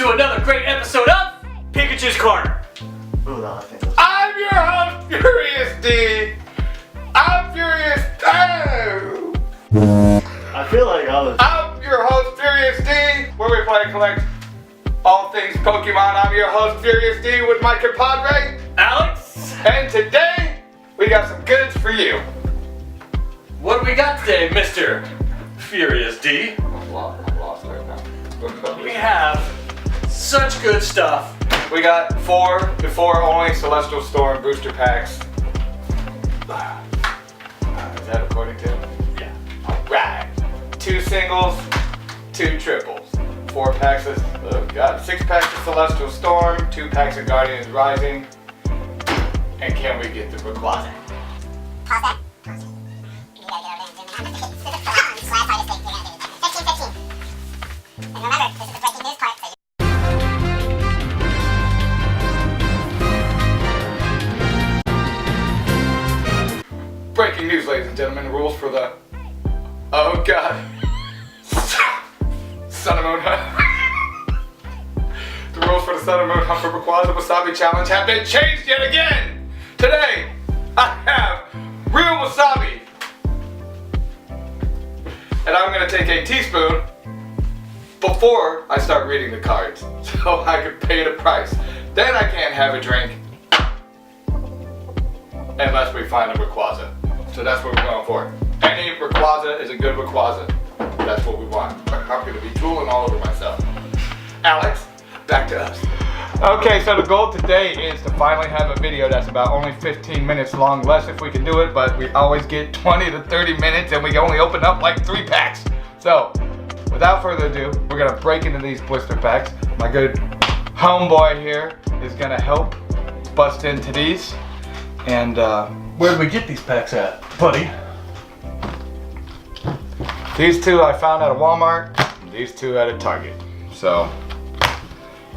to another great episode of Pikachu's Corner. Ooh, no, I'm your host, Furious D. I'm Furious. Oh. I feel like I'm your host, Furious D, where we play and collect all things Pokemon. I'm your host, Furious D, with my compadre, Alex. and today we got some goods for you. What do we got today, Mr. Furious D? I'm lost right now. We have such good stuff. We got four only Celestial Storm booster packs. Is that according to? Yeah. Alright. 2 singles, 2 triples. 4 packs of, got 6 packs of Celestial Storm, 2 packs of Guardians Rising. And can we get the Rayquaza? Pause that. You gotta get over there and zoom in. Last hardest thing, you're gonna do it. 15. And remember, this is the breaking news part. Breaking news, ladies and gentlemen. Rules for the... Oh god. Sun and Moon Hunt. The rules for the Sun and Moon Hunt for Rayquaza Wasabi Challenge have been changed yet again. Today, I have real wasabi. And I'm gonna take a teaspoon before I start reading the cards, so I can pay the price. Then I can't have a drink unless we find a Rayquaza. So that's what we're going for. Any Rayquaza is a good Rayquaza. That's what we want. I'm gonna be drooling all over myself. Alex, back to us. Okay, so the goal today is to finally have a video that's about only 15 minutes long, less if we can do it, but we always get 20 to 30 minutes and we can only open up like 3 packs. So, without further ado, we're gonna break into these blister packs. My good homeboy here is gonna help bust into these. And where did we get these packs at, buddy? These 2 I found at a Walmart, and these 2 at a Target. So,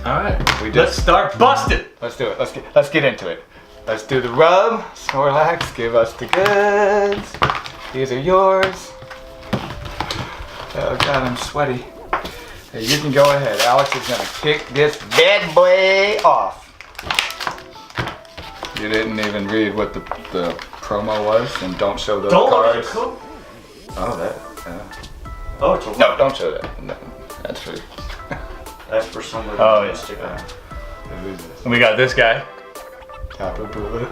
Alright, let's start busting. let's do it. Let's get into it. Let's do the rub. Snorlax, give us the goods. These are yours. Oh god, I'm sweaty. Hey, you can go ahead. Alex is gonna kick this bad boy off. You didn't even read what the promo was, and don't show those cards. Cool. Oh, that. Oh, it's a No, don't show that. No, that's for. That's for somebody Oh, on yeah. Instagram. Who is this? We got this guy. Tapu Bulu.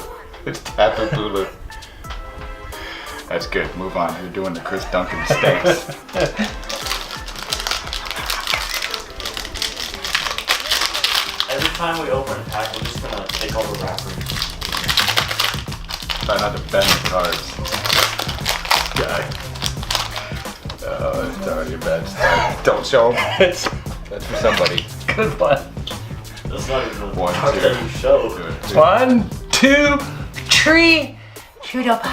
It's Tapu Bulu. That's good. Move on. You're doing the Chris Duncan stance. Every time we open a pack, we're just gonna take all the wrappers. Try not to bend the cards. Guy. Oh, it's already a bad start. Don't show him. That's for somebody. Good one. That's not even a 1, card 2. that you show. Do it. 1, 2, 3. Shoot up. You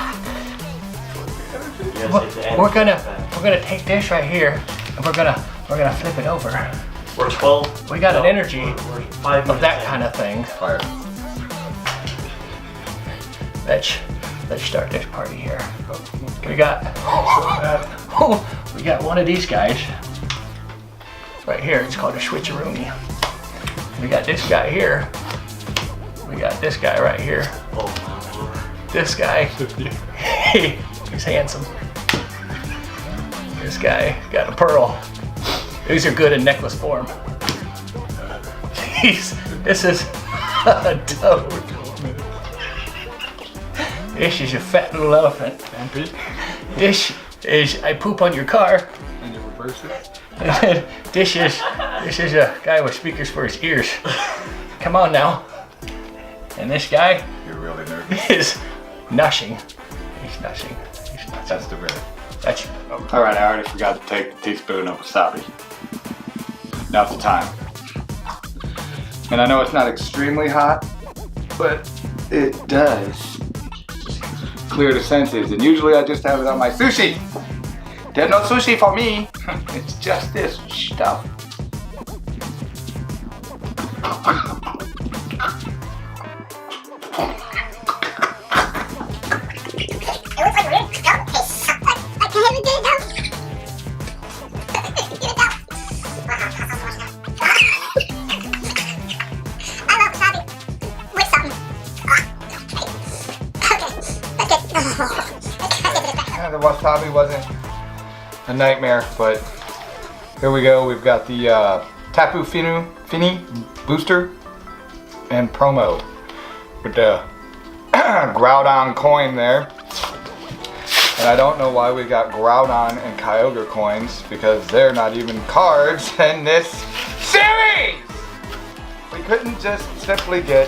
gotta take the end We're of the pack. gonna take this right here, and we're gonna flip it over. We're 12. We got an energy We're 5 minutes of that in. kind of thing. Fire. Let's start this party here. We got one of these guys right here. It's called a switcheroony. We got this guy here. We got this guy right here. Oh, This guy, he's handsome. This guy got a pearl. These are good in necklace form. This is a toad. This is a fat little elephant. This is I poop on your car. And you reverse it? This is a guy with speakers for his ears. Come on now. And this guy You're really nervous. is nushing. He's nushing. That's the red. That's Alright, I already forgot to take the teaspoon of wasabi. Now's the time. And I know it's not extremely hot, but it does clear the senses. And usually I just have it on my sushi. There's no sushi for me. It's just this stuff. It looks like we're in. Go. Hey, suck. I can't even get it down. Get it down. the wasabi wasn't a nightmare, but here we go. We've got the Tapu Fini booster and promo with the Groudon coin there. And I don't know why we got Groudon and Kyogre coins, because they're not even cards in this series! We couldn't just simply get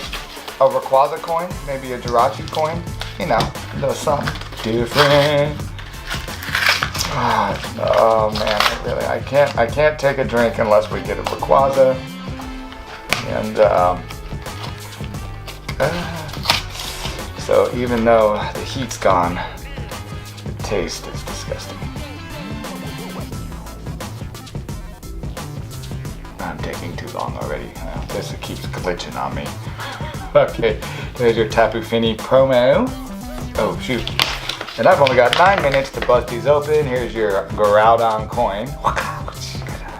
a Rayquaza coin, maybe a Jirachi coin, you know, a little something different. Oh man, I can't take a drink unless we get a Rayquaza. And so even though the heat's gone, the taste is disgusting. I'm taking too long already. This keeps glitching on me. Okay, there's your Tapu Fini promo. Oh shoot. And I've only got 9 minutes to bust these open. Here's your Groudon coin.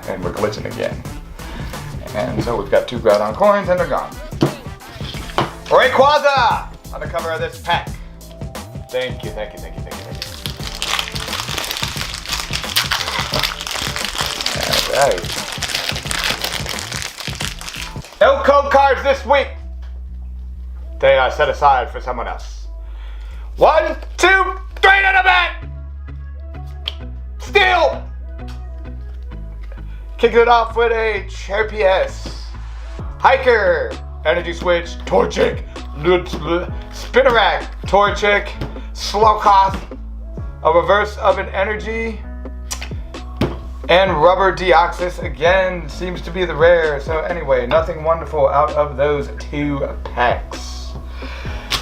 And we're glitching again. And so we've got 2 Groudon coins and they're gone. RAYQUAZZA on the cover of this pack. Thank you. Alright. No code cards this week. They are set aside for someone else. 1, 2, 3 to the back! Steal! Kicking it off with a Chirpies, Hiker, Energy Switch, Torchic, Spinarak, Torchic, Slowkoth, a reverse of an Energy, and Rubber Deoxys again seems to be the rare. So anyway, nothing wonderful out of those 2 packs.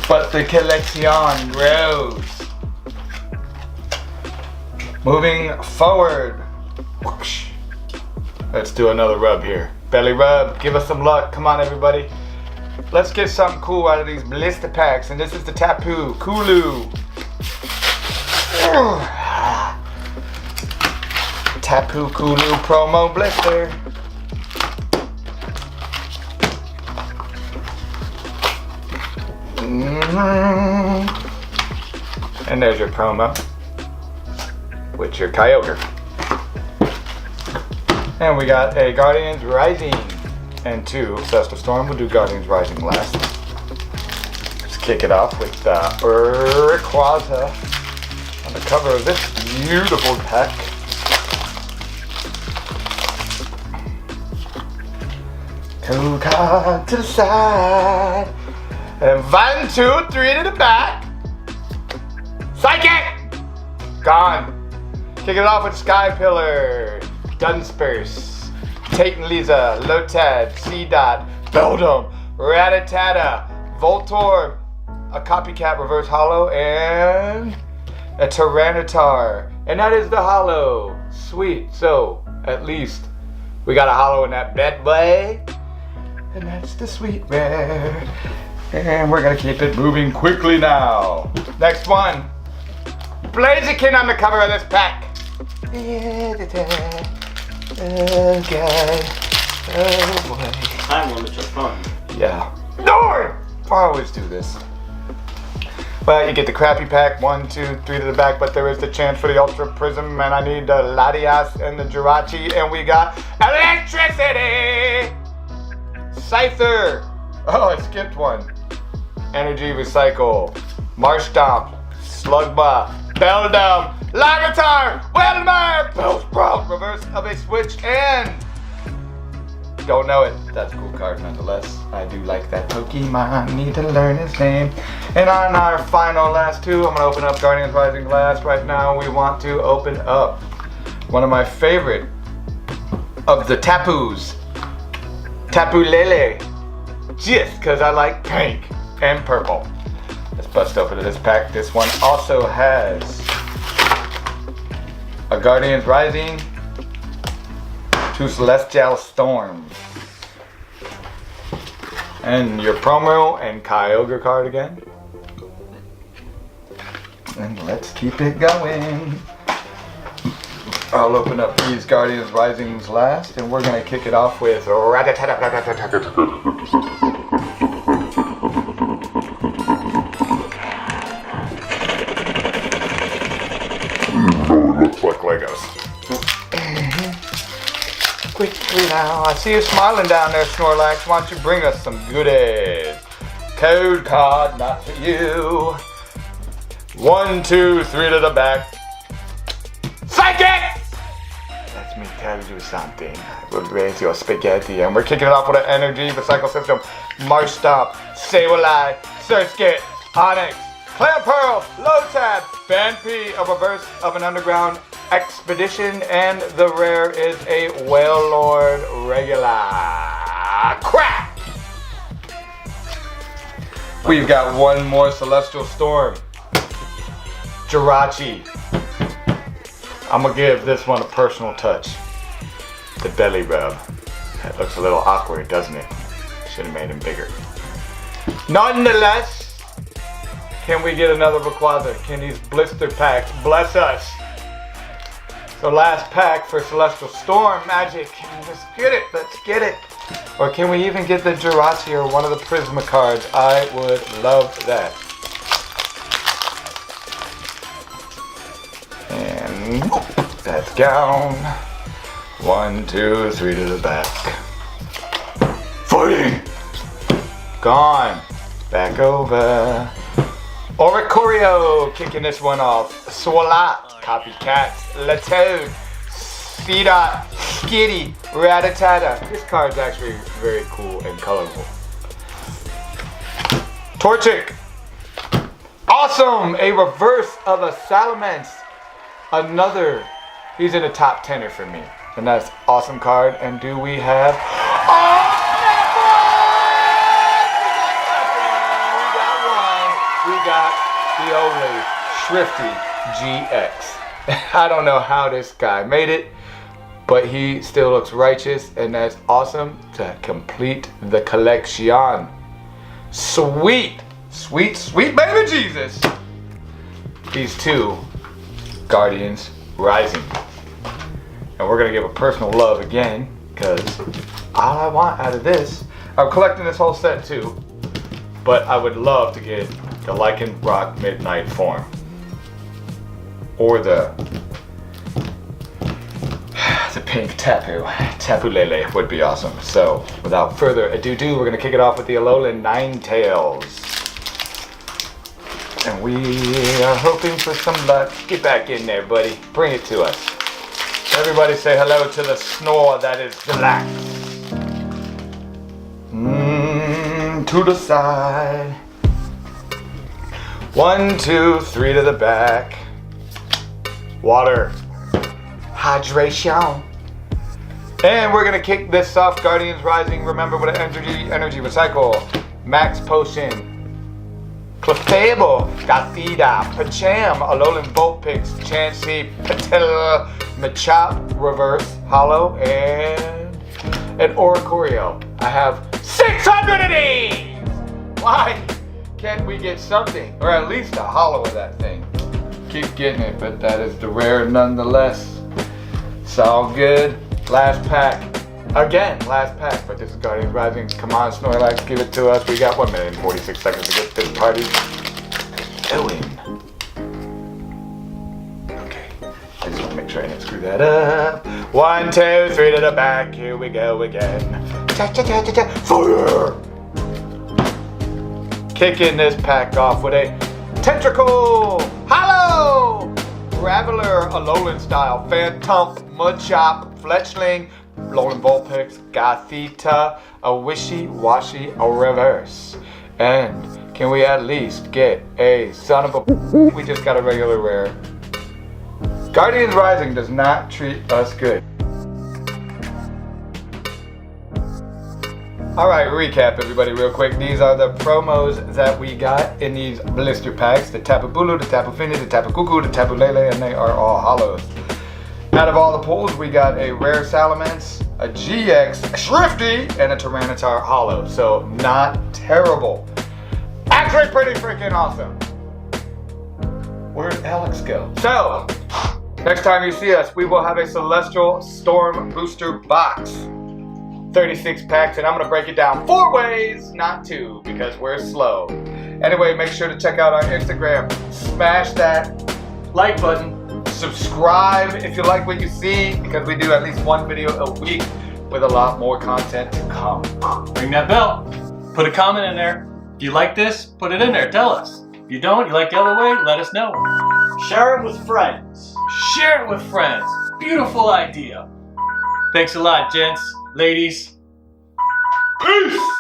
But the collection grows. Moving forward. Whoosh. Let's do another rub here. Belly rub, give us some luck. Come on, everybody. Let's get something cool out of these blister packs. And this is the Tapu Kulu. Tapu Kulu promo blister. And there's your promo with your Kyogre. And we got a Guardians Rising and 2 Celestial Storm. We'll do Guardians Rising last. Let's kick it off with RAYQUAZZA on the cover of this beautiful pack. Two cards to the side. And 1, 2, 3 to the back. Psychic! Gone. Kick it off with Sky Pillar, Dunsparce, Tatanliza, Lotad, Seedot, Beldum, Rattata, Voltorb, a Copycat Reverse Holo, and a Tyranitar. And that is the holo. Sweet. So, at least we got a holo in that bad boy. And that's the sweet rare. And we're gonna keep it moving quickly now. Next one. Blaziken on the cover of this pack. Oh god. Oh boy. Time limits are fun. Yeah. No! I always do this. Well, you get the crappy pack, 1, 2, 3 to the back, but there is the chance for the Ultra Prism, and I need the Latias and the Jirachi, and we got Electricity! Scyther! Oh, I skipped one. Energy Recycle, Marshtomp, Slugma, Beldum, Larvitar, Welmer, Bellsprout, reverse of a switch, and don't know it. That's a cool card nonetheless. I do like that Pokemon. Need to learn his name. And on our final last 2, I'm gonna open up Guardians Rising last. Right now, we want to open up one of my favorite of the Tapus, Tapu Lele. Just because I like pink and purple. Let's bust open this pack. This one also has a Guardians Rising, 2 Celestial Storms, and your promo and Kyogre card again. And let's keep it going. I'll open up these Guardians Risings last, and we're gonna kick it off with hungry now. I see you smiling down there, Snorlax. Why don't you bring us some goodies? Code card, not for you. 1, 2, 3 to the back. Psychic! Let me tell you something. I will raise your spaghetti. And we're kicking it off with an energy, the cycle system. Marsh Stomp, Sableye, Surskit, Onyx, Clamperl, Lotad, Banpy, a reverse of an underground expedition, and the rare is a Wailord regular. Crap! We've got one more Celestial Storm. Jirachi. I'm gonna give this one a personal touch. The belly rub. That looks a little awkward, doesn't it? Should have made him bigger. Nonetheless, can we get another Rayquaza? Can these blister packs bless us? So last pack for Celestial Storm Magic. Let's get it. Let's get it. Or can we even get the Jirachi or one of the Prisma cards? I would love that. And that's gone. 1, 2, 3 to the back. Fighting! Gone. Back over. Oricorio kicking this one off. Swalot, Copycats, Latoad, Seedot, Skitty, Rattata. This card's actually very cool and colorful. Torchic. Awesome! A reverse of a Salamence. Another. He's in the top 10er for me. And that's awesome card. And do we have... Oh! We got the only Shrifty GX. I don't know how this guy made it, but he still looks righteous, and that's awesome to complete the collection. Sweet, sweet, sweet baby Jesus. These two Guardians Rising. And we're gonna give a personal love again, because all I want out of this, I'm collecting this whole set too, but I would love to get the Lycan Rock Midnight form. Or the pink Tapu Lele would be awesome. So without further ado, we're gonna kick it off with the Alolan Ninetales. And we are hoping for some luck. Get back in there, buddy. Bring it to us. Everybody say hello to the snore that is Deluxe. To the side. 1, 2, 3 to the back. Water. Hydration. And we're gonna kick this off. Guardians Rising. Remember with an energy recycle. Max Potion. Clefable, Gothita, Pacham, Alolan Vulpix, Chansey, Patil, Machop, Reverse, Hollow, and an Oricorio. I have 600 of these! Why can't we get something? Or at least a hollow of that thing. Keep getting it, but that is the rare nonetheless. It's all good. Last pack. Again, last pack, but this is Guardians Rising. Come on, Snorlax, give it to us. We got 1 minute and 46 seconds to get this party going. Okay, I just want to make sure I didn't screw that up. 1, 2, 3 to the back. Here we go again. Fire! Kicking this pack off with a Tentacle, Hollow, Graveler, Alolan style, Phantom, Mudchop, Fletchling, Alolan Vulpix, Gothita, a Wishy-Washy, a Reverse. And can we at least get a son of a... We just got a regular rare. Guardians Rising does not treat us good. Alright, recap everybody real quick. These are the promos that we got in these blister packs. The Tapu Bulu, the Tapu Fini, the Tapu Cuckoo, the Tapu Lele, and they are all hollows. Out of all the pulls, we got a rare Salamence, a GX, a Shrifty, and a Tyranitar hollow. So not terrible. Actually pretty freaking awesome. Where'd Alex go? So, next time you see us, we will have a Celestial Storm booster box. 36 packs, and I'm gonna break it down 4 ways, not 2, because we're slow. Anyway, make sure to check out our Instagram. Smash that like button. Subscribe if you like what you see, because we do at least 1 video a week. with a lot more content to come. Ring that bell. Put a comment in there. If you like this, put it in there. Tell us. If you don't, you like the other way, let us know. Share it with friends. Share it with friends. Beautiful idea. Thanks a lot, gents, ladies. Peace!